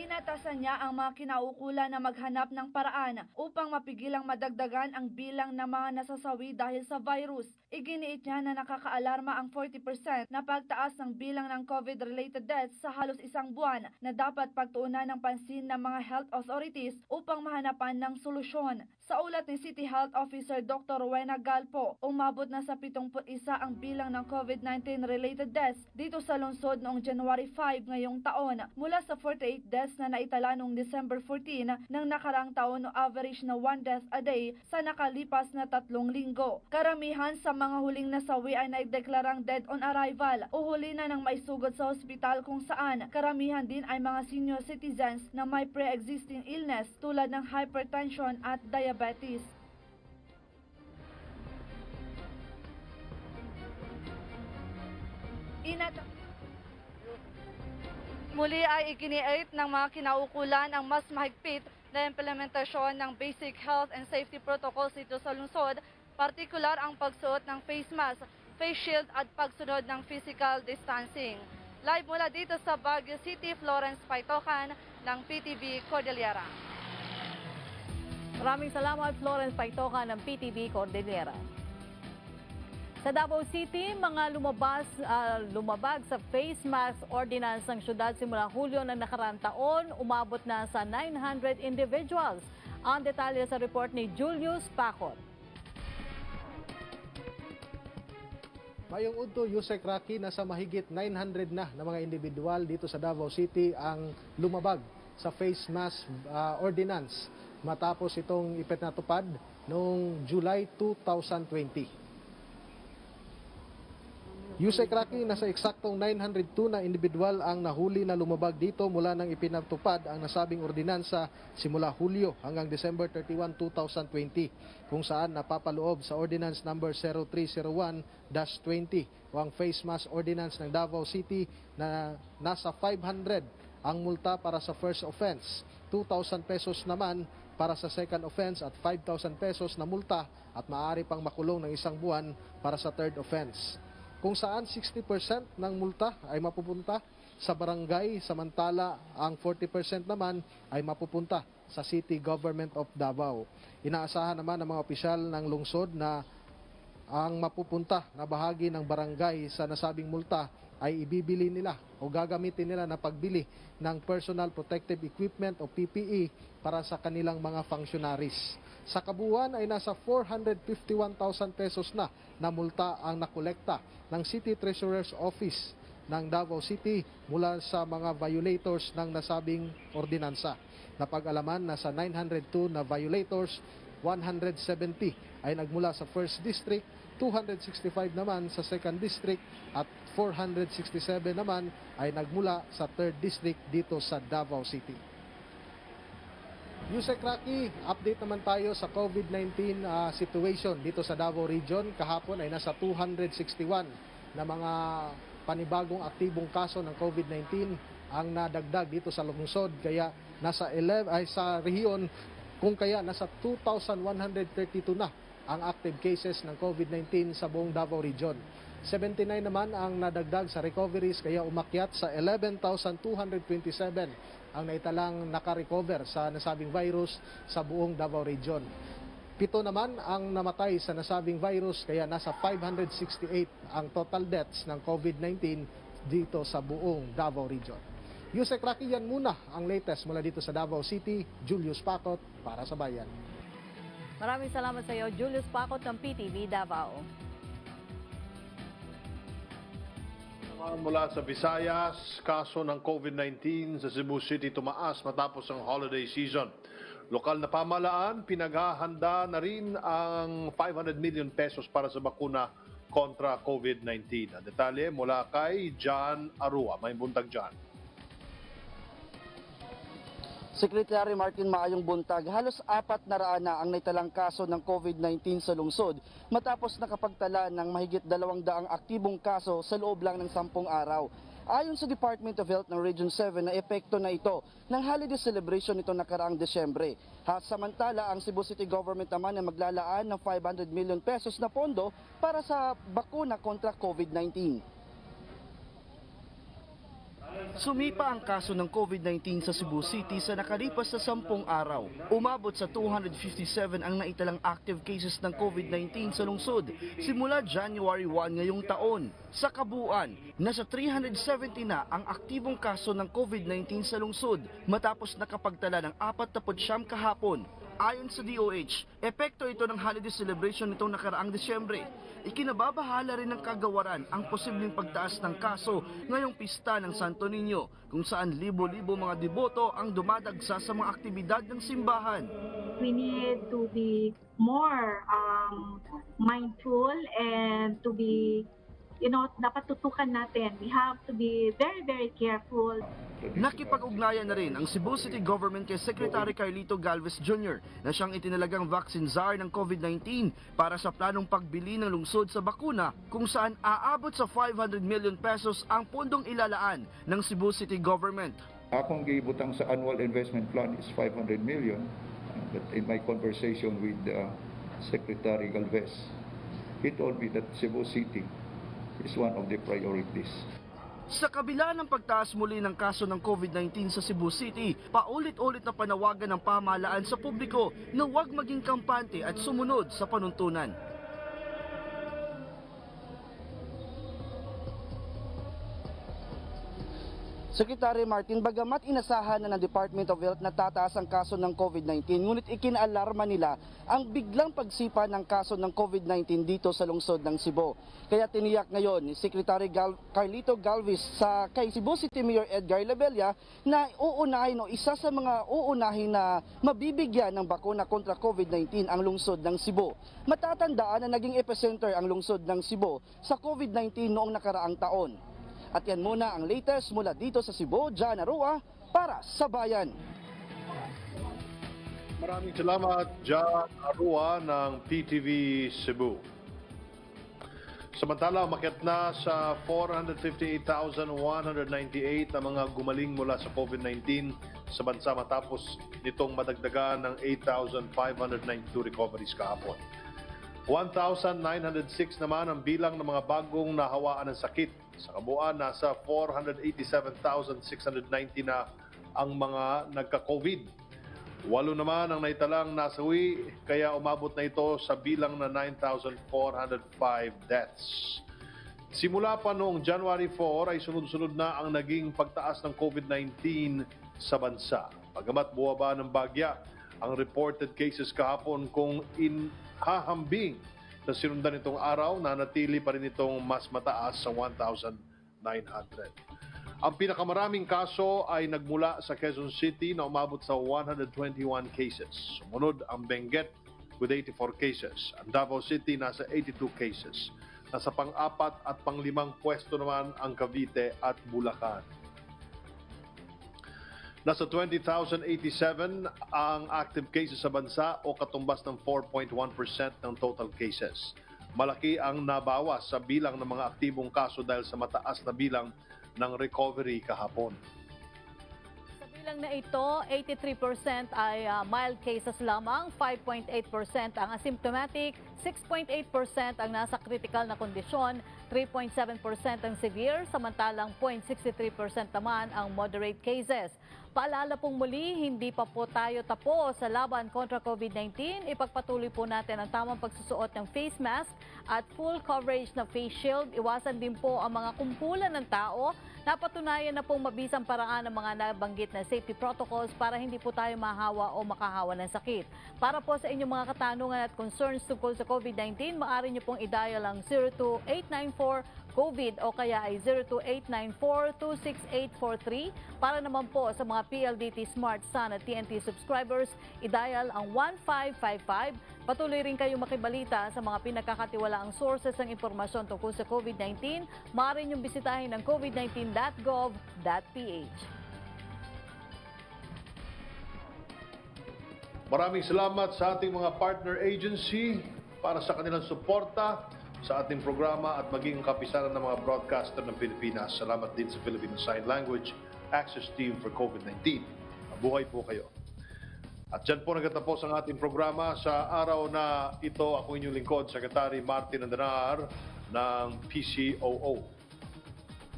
Inatasan niya ang mga kinaukulan na maghanap ng paraan upang mapigilang madagdagan ang bilang ng mga nasasawi dahil sa virus. Iginiit niya na nakakaalarma ang 40% na pagtaas ng bilang ng COVID-related deaths sa halos isang buwan na dapat pagtuunan ng pansin ng mga health authorities upang mahanapan ng solusyon. Sa ulat ni City Health Officer Dr. Rowena Galpo, umabot na sa 71 ang bilang ng COVID-19 related deaths dito sa lungsod noong January 5 ngayong taon mula sa 48 deaths na naitala noong December 14 ng nakarang taon o average na 1 death a day sa nakalipas na 3 linggo. Karamihan sa mga huling nasawi ay naideklarang dead on arrival o huli na ng maisugod sa ospital kung saan karamihan din ay mga senior citizens na may pre-existing illness tulad ng hypertension at diabetes. Muli ay iginiit ng mga kinaukulan ang mas mahigpit na implementasyon ng basic health and safety protocols dito sa lungsod, partikular ang pagsuot ng face mask, face shield at pagsunod ng physical distancing. Live mula dito sa Baguio City, Florence Paitocan ng PTV Cordillera. Maraming salamat, Florence Paitocan ng PTV Cordillera. Sa Davao City, mga lumabag sa face mask ordinance ng syudad simula Hulyo ng nakaraang taon, umabot na sa 900 individuals. Ang detalye sa report ni Julius Pacot. Mayong udto, Yusek Rocky, nasa mahigit 900 na mga individual dito sa Davao City ang lumabag sa face mask ordinance matapos itong ipinatupad noong July 2020. Yusek Rocky, nasa eksaktong 902 na individual ang nahuli na lumabag dito mula nang ipinatupad ang nasabing ordinansa simula Hulyo hanggang December 31, 2020, kung saan napapaloob sa Ordinance Number 0301-20 o ang Face Mask Ordinance ng Davao City na nasa 500 ang multa para sa first offense, 2,000 pesos naman para sa second offense at 5,000 pesos na multa at maaari pang makulong ng 1 buwan para sa third offense. Kung saan 60% ng multa ay mapupunta sa barangay, samantala ang 40% naman ay mapupunta sa City Government of Davao. Inaasahan naman ng mga opisyal ng lungsod na ang mapupunta na bahagi ng barangay sa nasabing multa ay ibibili nila o gagamitin nila na pagbili ng personal protective equipment o PPE para sa kanilang mga functionaries. Sa kabuuan ay nasa 451,000 pesos na multa ang nakolekta ng City Treasurer's Office ng Davao City mula sa mga violators ng nasabing ordinansa. Napag-alaman na sa 902 na violators, 170 ay nagmula sa 1st District, 265 naman sa 2nd District at 467 naman ay nagmula sa 3rd District dito sa Davao City. Yusek Rocky, update naman tayo sa COVID-19 situation dito sa Davao Region. Kahapon ay nasa 261 na mga panibagong aktibong kaso ng COVID-19 ang nadagdag dito sa lungsod, kaya nasa 11 ay sa rehiyon, kung kaya nasa 2,132 na ang active cases ng COVID-19 sa buong Davao Region. 79 naman ang nadagdag sa recoveries, kaya umakyat sa 11,227 ang naitalang nakarecover sa nasabing virus sa buong Davao Region. 7 naman ang namatay sa nasabing virus, kaya nasa 568 ang total deaths ng COVID-19 dito sa buong Davao Region. Yusek Rocky, yan muna ang latest mula dito sa Davao City. Julius Pacot para sa Bayan. Maraming salamat sa iyo, Julius Pacot ng PTV Davao. Mula sa Visayas, kaso ng COVID-19 sa Cebu City tumaas matapos ang holiday season. Lokal na pamahalaan, pinaghahanda na rin ang 500 million pesos para sa bakuna kontra COVID-19. Ang detalye mula kay John Arua. May buntag John. Secretary Martin, maayong buntag. Halos 400 na ang naitalang kaso ng COVID-19 sa lungsod matapos nakapagtala ng mahigit 200 aktibong kaso sa loob lang ng 10 araw. Ayon sa Department of Health ng Region 7 na epekto na ito ng holiday celebration nito nakaraang Desyembre. Samantala, ang Cebu City Government naman ay maglalaan ng 500 million pesos na pondo para sa bakuna kontra COVID-19. Sumipa ang kaso ng COVID-19 sa Cebu City sa nakalipas na 10 araw. Umabot sa 257 ang naitalang active cases ng COVID-19 sa lungsod simula January 1 ngayong taon. Sa kabuuan, nasa 370 na ang aktibong kaso ng COVID-19 sa lungsod matapos nakapagtala ng 49 kahapon. Ayon sa DOH, epekto ito ng holiday celebration nitong nakaraang Desyembre. Ikinababahala rin ng kagawaran ang posibleng pagtaas ng kaso ngayong pista ng Santo Niño, kung saan libo-libo mga deboto ang dumadagsa sa mga aktibidad ng simbahan. We need to be more mindful and to be, dapat tutukan natin. We have to be very, very careful. Nakipag-ugnayan na rin ang Cebu City Government kay Secretary Carlito Galvez Jr. na siyang itinalagang vaccine czar ng COVID-19 para sa planong pagbili ng lungsod sa bakuna, kung saan aabot sa 500 million pesos ang pondong ilalaan ng Cebu City Government. Akong giibutang sa annual investment plan is 500 million. But in my conversation with Secretary Galvez, he told me that Cebu City is one of the priorities. Sa kabila ng pagtaas muli ng kaso ng COVID-19 sa Cebu City, paulit-ulit na panawagan ng pamahalaan sa publiko na huwag maging kampante at sumunod sa panuntunan. Secretary Martin, bagamat inasahan na ng Department of Health na tataas ang kaso ng COVID-19, ngunit ikinaalarma nila ang biglang pagsipa ng kaso ng COVID-19 dito sa lungsod ng Cebu. Kaya tiniyak ngayon ni Secretary Carlito Galvez kay Cebu City Mayor Edgar Labella na uunahin o isa sa mga uunahin na mabibigyan ng bakuna kontra COVID-19 ang lungsod ng Cebu. Matatandaan na naging epicenter ang lungsod ng Cebu sa COVID-19 noong nakaraang taon. At yan muna ang latest mula dito sa Cebu. John Arua para sa Bayan. Maraming salamat, John Arua ng PTV Cebu. Samantala, umakyat na sa 458,198 na mga gumaling mula sa COVID-19 sa bansa matapos nitong madagdagan ng 8,592 recoveries kahapon. 1,906 naman ang bilang ng mga bagong nahawaan ng sakit. Sa kabuuan, nasa 487,690 na ang mga nagka-COVID. 8 naman ang naitalang nasawi, kaya umabot na ito sa bilang na 9,405 deaths. Simula pa noong January 4 ay sunod-sunod na ang naging pagtaas ng COVID-19 sa bansa. Bagamat buwaba ng bagya ang reported cases kahapon, kung inhahambing sa sinundan itong araw, nanatili pa rin itong mas mataas sa 1,900. Ang pinakamaraming kaso ay nagmula sa Quezon City na umabot sa 121 cases. Sumunod ang Benguet with 84 cases. Ang Davao City nasa 82 cases. Nasa pang-apat at pang-limang pwesto naman ang Cavite at Bulacan. Nasa 20,087 ang active cases sa bansa o katumbas ng 4.1% ng total cases. Malaki ang nabawas sa bilang ng mga aktibong kaso dahil sa mataas na bilang ng recovery kahapon. Sa bilang na ito, 83% ay mild cases lamang, 5.8% ang asymptomatic, 6.8% ang nasa critical na kondisyon, 3.7% ang severe, samantalang 0.63% naman ang moderate cases. Paalala pong muli, hindi pa po tayo tapos sa laban kontra COVID-19. Ipagpatuloy po natin ang tamang pagsusuot ng face mask at full coverage na face shield. Iwasan din po ang mga kumpulan ng tao. Napatunayan na pong mabisang paraan ng mga nabanggit na safety protocols para hindi po tayo mahawa o makahawa ng sakit. Para po sa inyong mga katanungan at concerns tungkol sa COVID-19, maaari niyo pong i-dial ang 02894-COVID o kaya ay 02894-26843. Para naman po sa mga PLDT Smart Sun at TNT subscribers, i-dial ang 1555. Patuloy rin kayong makibalita sa mga pinagkakatiwalaang sources ng impormasyon tungkol sa COVID-19. Maaari niyong bisitahin ang covid19.gov.ph. Maraming salamat sa ating mga partner agency para sa kanilang suporta sa ating programa at maging kapisanan ng mga broadcaster ng Pilipinas. Salamat din sa Filipino Sign Language Access Team for COVID-19. Mabuhay po kayo. At dyan po nagtatapos ang ating programa sa araw na ito. Ako inyong lingkod, Secretary Martin Andanar ng PCOO.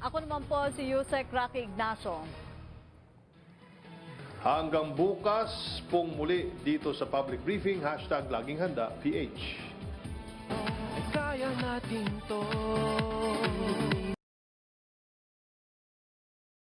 Ako naman po si Yusek Rocky Ignacio. Hanggang bukas pong muli dito sa Public Briefing, #LagingHanda PH. Kaya natin to.